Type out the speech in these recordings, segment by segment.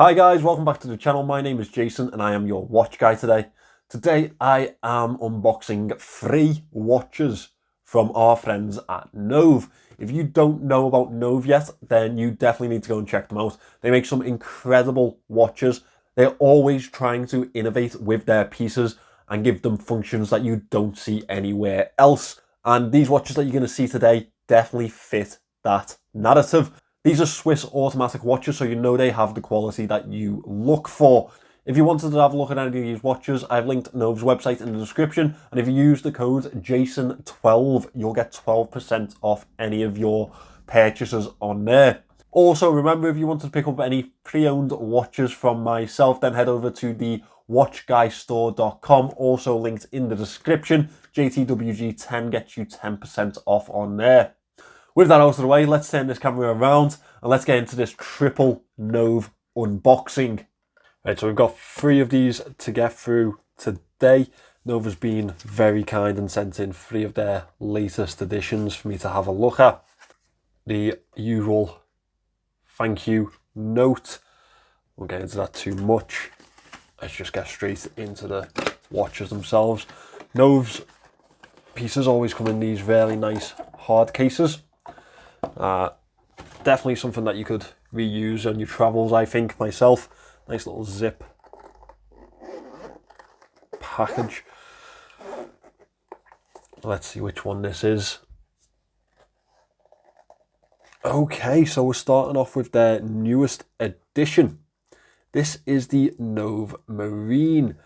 Hi guys, welcome back to the channel. My name is Jason and I am your watch guy today. Today I am unboxing 3 watches from our friends at Nove. If you don't know about Nove yet, then you definitely need to go and check them out. They make some incredible watches. They're always trying to innovate with their pieces and give them functions that you don't see anywhere else. And these watches that you're going to see today definitely fit that narrative. These are Swiss automatic watches, so you know they have the quality that you look for. If you wanted to have a look at any of these watches, I've linked Nove's website in the description, and if you use the code JASON12, you'll get 12% off any of your purchases on there. Also, remember, if you want to pick up any pre-owned watches from myself, then head over to the watchguystore.com, also linked in the description. JTWG10 gets you 10% off on there. With that out of the way, let's turn this camera around and let's get into this triple Nove unboxing. Right, so we've got 3 of these to get through today. Nove has been very kind and sent in 3 of their latest editions for me to have a look at. The usual thank you note. Won't get into that too much. Let's just get straight into the watches themselves. Nove's pieces always come in these really nice hard cases. Definitely something that you could reuse on your travels, I think, myself. Nice little zip package. Let's see which one this is. Okay, so we're starting off with their newest edition. This is the Nove Marine,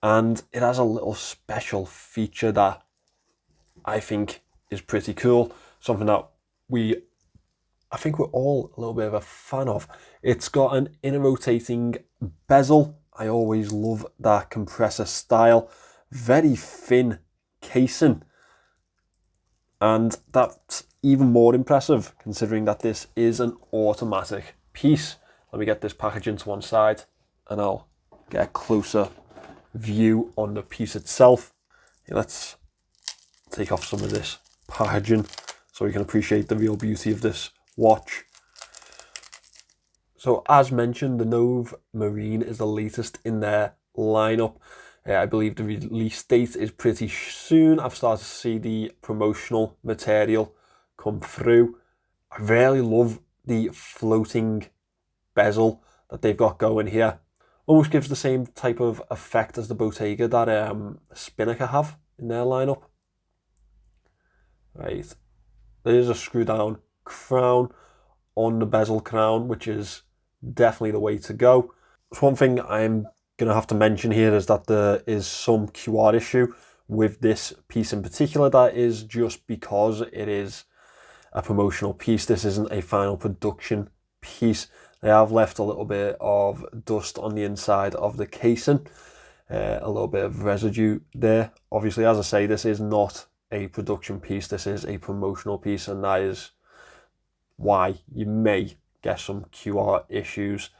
and it has a little special feature that I think is pretty cool. Something that I think we're all a little bit of a fan of. It's got an inner rotating bezel. I always love that compressor style. Very thin casing. And that's even more impressive considering that this is an automatic piece. Let me get this packaging to one side and I'll get a closer view on the piece itself. Let's take off some of this packaging so we can appreciate the real beauty of this watch. So as mentioned, the Nove Marine is the latest in their lineup. I believe the release date is pretty soon. I've started to see the promotional material come through. I really love the floating bezel that they've got going here. Almost gives the same type of effect as the Bottega that Spinnaker have in their lineup. Right. There's a screw down crown on the bezel crown, which is definitely the way to go. So one thing I'm going to have to mention here is that there is some QR issue with this piece in particular. That is just because it is a promotional piece. This isn't a final production piece. They have left a little bit of dust on the inside of the casing, a little bit of residue there. Obviously, as I say, this is not a production piece, this is a promotional piece, and that is why you may get some QR issues.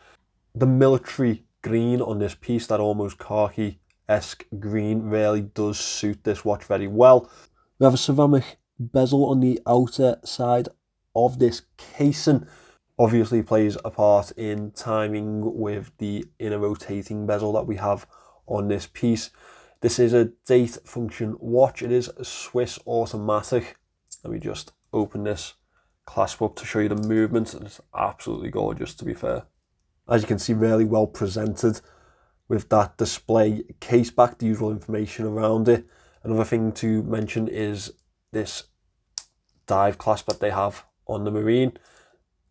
The military green on this piece, that almost khaki-esque green, really does suit this watch very well. We have a ceramic bezel on the outer side of this casing. Obviously plays a part in timing with the inner rotating bezel that we have on this piece. This is a date function watch. It is a Swiss automatic. Let me just open this clasp up to show you the movement. It's absolutely gorgeous, to be fair. As you can see, really well presented with that display case back, the usual information around it. Another thing to mention is this dive clasp that they have on the Marine.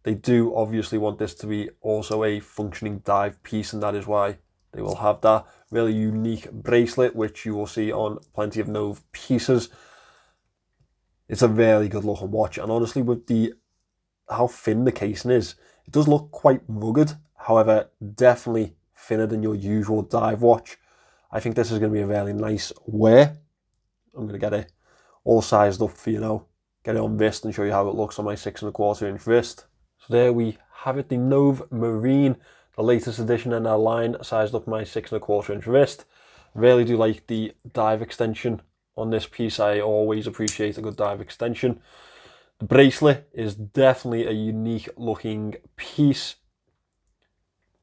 They do obviously want this to be also a functioning dive piece, and that is why they will have that really unique bracelet, which you will see on plenty of Nove pieces. It's a really good looking watch, and honestly, with how thin the casing is, it does look quite rugged. However, definitely thinner than your usual dive watch. I think this is going to be a really nice wear. I'm going to get it all sized up for you now. Get it on wrist and show you how it looks on my 6 1/4 inch wrist. So there we have it, the Nove Marine, the latest edition in our line, sized up my 6 1/4 inch wrist. Really do like the dive extension on this piece. I always appreciate a good dive extension. The bracelet is definitely a unique looking piece.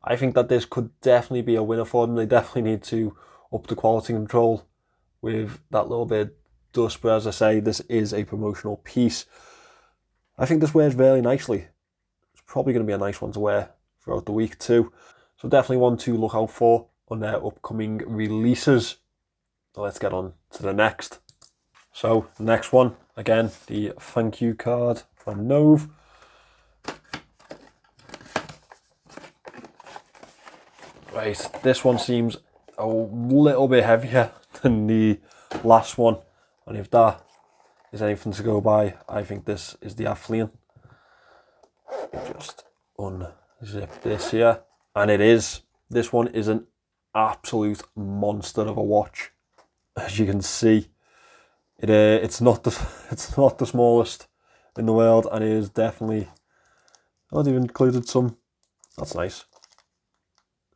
I think that this could definitely be a winner for them. They definitely need to up the quality control with that little bit of dust, but as I say, this is a promotional piece. I think this wears really nicely. It's probably going to be a nice one to wear throughout the week too. So definitely one to look out for on their upcoming releases. So let's get on to the next. So the next one, again, the thank you card from Nove. Right, this one seems a little bit heavier than the last one, and if that is anything to go by, I think this is the Athlean. Just unzip this here, and it is. This one is an absolute monster of a watch, as you can see. It's not the smallest in the world, and it is definitely. I've even included some. That's nice.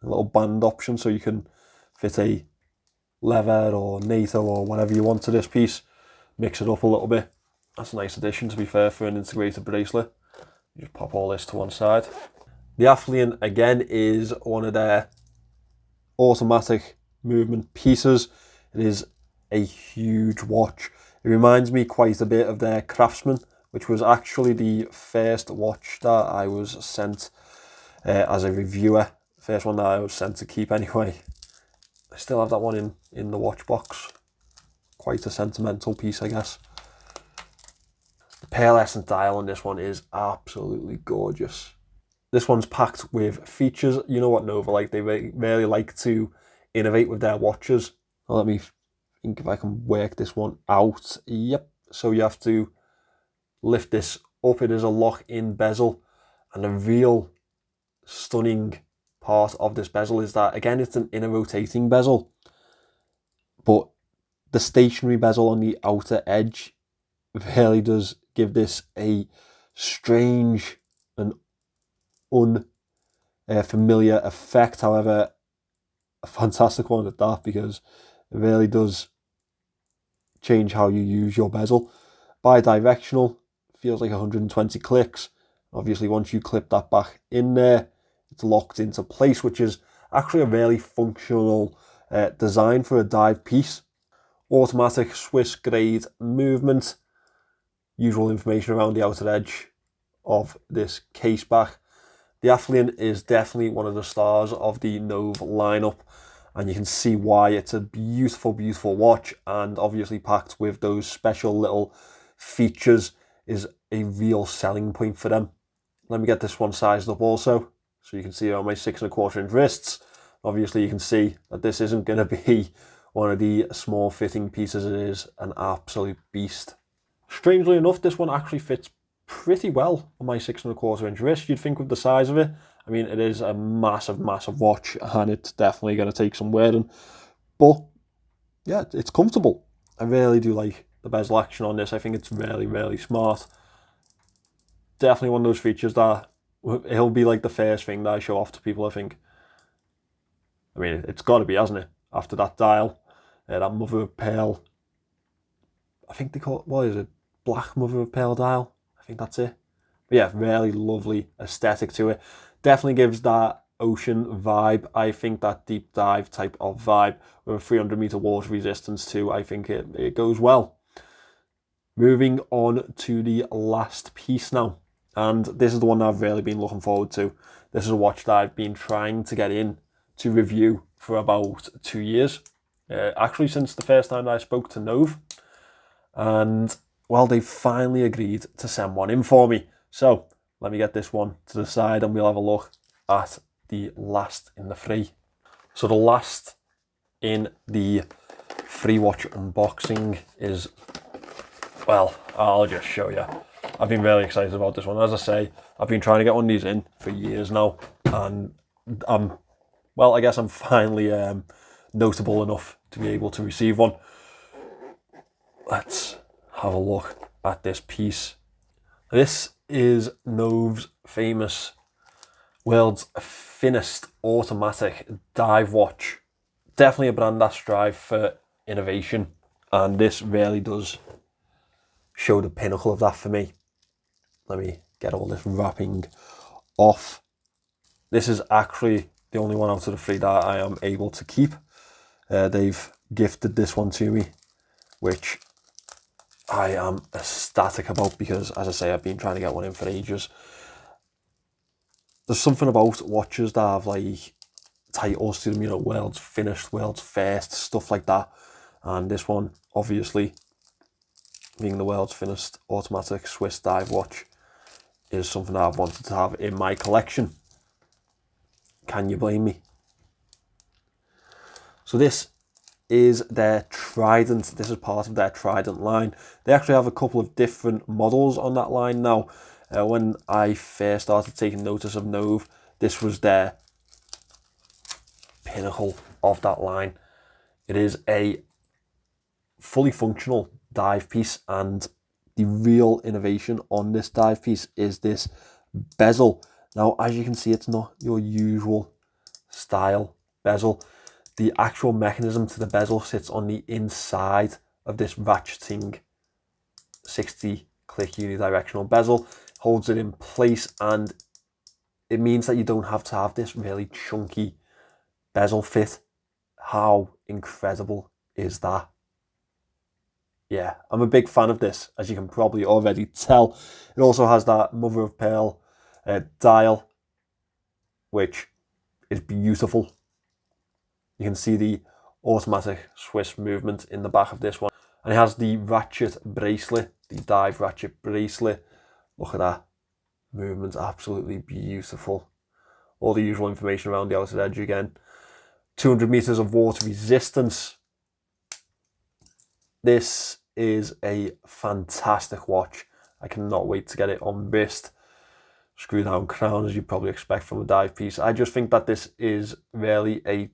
A little band option, so you can fit a leather or NATO or whatever you want to this piece. Mix it up a little bit. That's a nice addition, to be fair, for an integrated bracelet. You just pop all this to one side. The Athlean, again, is one of their automatic movement pieces. It is a huge watch. It reminds me quite a bit of their Craftsman, which was actually the first watch that I was sent as a reviewer. First one that I was sent to keep anyway. I still have that one in the watch box. Quite a sentimental piece, I guess. The pearlescent dial on this one is absolutely gorgeous. This one's packed with features. You know what Nove like, they really like to innovate with their watches. Well, let me think if I can work this one out. Yep, so you have to lift this up. It is a lock-in bezel, and a real stunning part of this bezel is that, again, it's an inner rotating bezel, but the stationary bezel on the outer edge really does give this a strange and unfamiliar effect. However, a fantastic one at that, because it really does change how you use your bezel. Bi-directional, feels like 120 clicks. Obviously, once you clip that back in there, it's locked into place, which is actually a really functional design for a dive piece. Automatic Swiss grade movement. Usual information around the outer edge of this case back. The Athlean is definitely one of the stars of the Nove lineup, and you can see why. It's a beautiful, beautiful watch, and obviously packed with those special little features is a real selling point for them. Let me get this one sized up also, so you can see on my 6 1/4 inch wrists. Obviously you can see that this isn't going to be one of the small fitting pieces. It is an absolute beast. Strangely enough, this one actually fits pretty well on my 6 1/4 inch wrist. You'd think with the size of it. I mean, it is a massive, massive watch, and it's definitely going to take some wearing. But yeah, it's comfortable. I really do like the bezel action on this. I think it's really, really smart. Definitely one of those features that it'll be like the first thing that I show off to people, I think. I mean, it's got to be, hasn't it? After that dial, that mother of pearl. I think they call it, what is it? Black mother of pearl dial. I think that's it. But yeah, really lovely aesthetic to it. Definitely gives that ocean vibe. I think that deep dive type of vibe with a 300 meter water resistance too. I think it goes well. Moving on to the last piece now. And this is the one that I've really been looking forward to. This is a watch that I've been trying to get in to review for about 2 years. Actually, since the first time that I spoke to Nove. And, well, they finally agreed to send one in for me. So, let me get this one to the side and we'll have a look at the last in the free. So the last in the free watch unboxing is, well, I'll just show you. I've been really excited about this one. As I say, I've been trying to get one of these in for years now, and I guess I'm finally notable enough to be able to receive one. Let's have a look at this piece. This is Nove's famous world's thinnest automatic dive watch. Definitely a brand that strives for innovation, and this really does show the pinnacle of that for me. Let me get all this wrapping off. This is actually the only one out of the 3 that I am able to keep. They've gifted this one to me, which I am ecstatic about because, as I say, I've been trying to get one in for ages. There's something about watches that have like titles to them, you know, world's finished, world's first, stuff like that. And this one, obviously, being the world's finished automatic Swiss dive watch, is something that I've wanted to have in my collection. Can you blame me? So this is their Trident. This is part of their Trident line. They actually have a couple of different models on that line now. When I first started taking notice of Nove, this was their pinnacle of that line. It is a fully functional dive piece, and the real innovation on this dive piece is this bezel. Now, as you can see, it's not your usual style bezel. The actual mechanism to the bezel sits on the inside of this ratcheting 60 click unidirectional bezel, holds it in place, and it means that you don't have to have this really chunky bezel fit. How incredible is that? Yeah, I'm a big fan of this, as you can probably already tell. It also has that mother of pearl dial, which is beautiful. You can see the automatic Swiss movement in the back of this one. And it has the ratchet bracelet, the dive ratchet bracelet. Look at that. Movement's absolutely beautiful. All the usual information around the outer edge again. 200 meters of water resistance. This is a fantastic watch. I cannot wait to get it on wrist. Screw down crown, as you probably expect from a dive piece. I just think that this is really a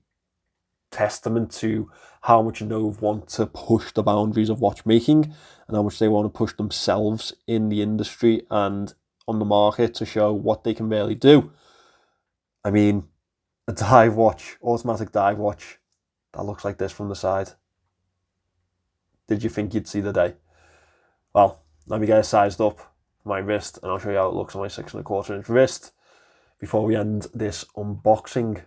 testament to how much Nove want to push the boundaries of watchmaking and how much they want to push themselves in the industry and on the market to show what they can really do. I mean, a dive watch, automatic dive watch, that looks like this from the side. Did you think you'd see the day? Well, let me get it sized up for my wrist and I'll show you how it looks on my 6 1/4 inch wrist before we end this unboxing.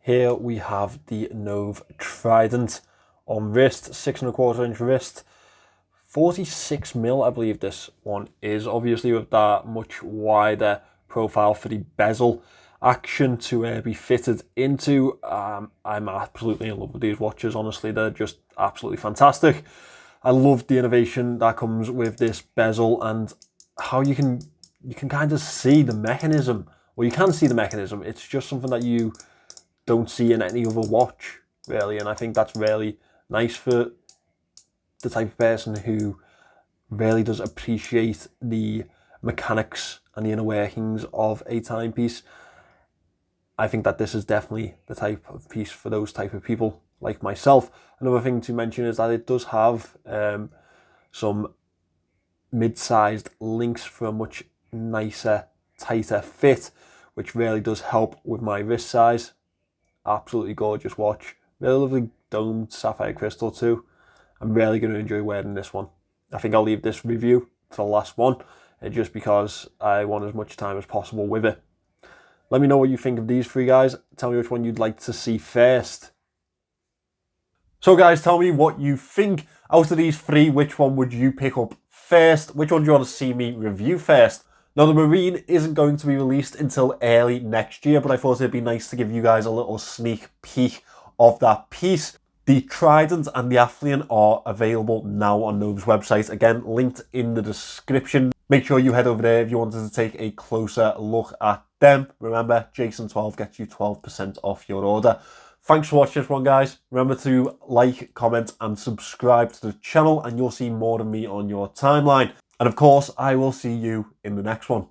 Here we have the Nove Trident on wrist, 6 1/4 inch wrist, 46 mil, I believe this one is, obviously with that much wider profile for the bezel action to be fitted into. I'm absolutely in love with these watches, honestly. They're just absolutely fantastic. I love the innovation that comes with this bezel and how you can kind of see the mechanism. Well, you can see the mechanism. It's just something that you don't see in any other watch, really, and I think that's really nice for the type of person who really does appreciate the mechanics and the inner workings of a timepiece. I think that this is definitely the type of piece for those type of people like myself. Another thing to mention is that it does have some mid-sized links for a much nicer, tighter fit, which really does help with my wrist size. Absolutely gorgeous watch. Really lovely domed sapphire crystal too. I'm really going to enjoy wearing this one. I think I'll leave this review to the last one, just because I want as much time as possible with it. Let me know what you think of these 3 guys. Tell me which one you'd like to see first. So guys, tell me what you think. Out of these 3, which one would you pick up first? Which one do you want to see me review first? Now, the Marine isn't going to be released until early next year, but I thought it'd be nice to give you guys a little sneak peek of that piece. The Trident and the Athlean are available now on Nove's website. Again, linked in the description. Make sure you head over there if you wanted to take a closer look at them. Remember, Jason12 gets you 12% off your order. Thanks for watching this one, guys. Remember to like, comment, and subscribe to the channel, and you'll see more of me on your timeline. And of course, I will see you in the next one.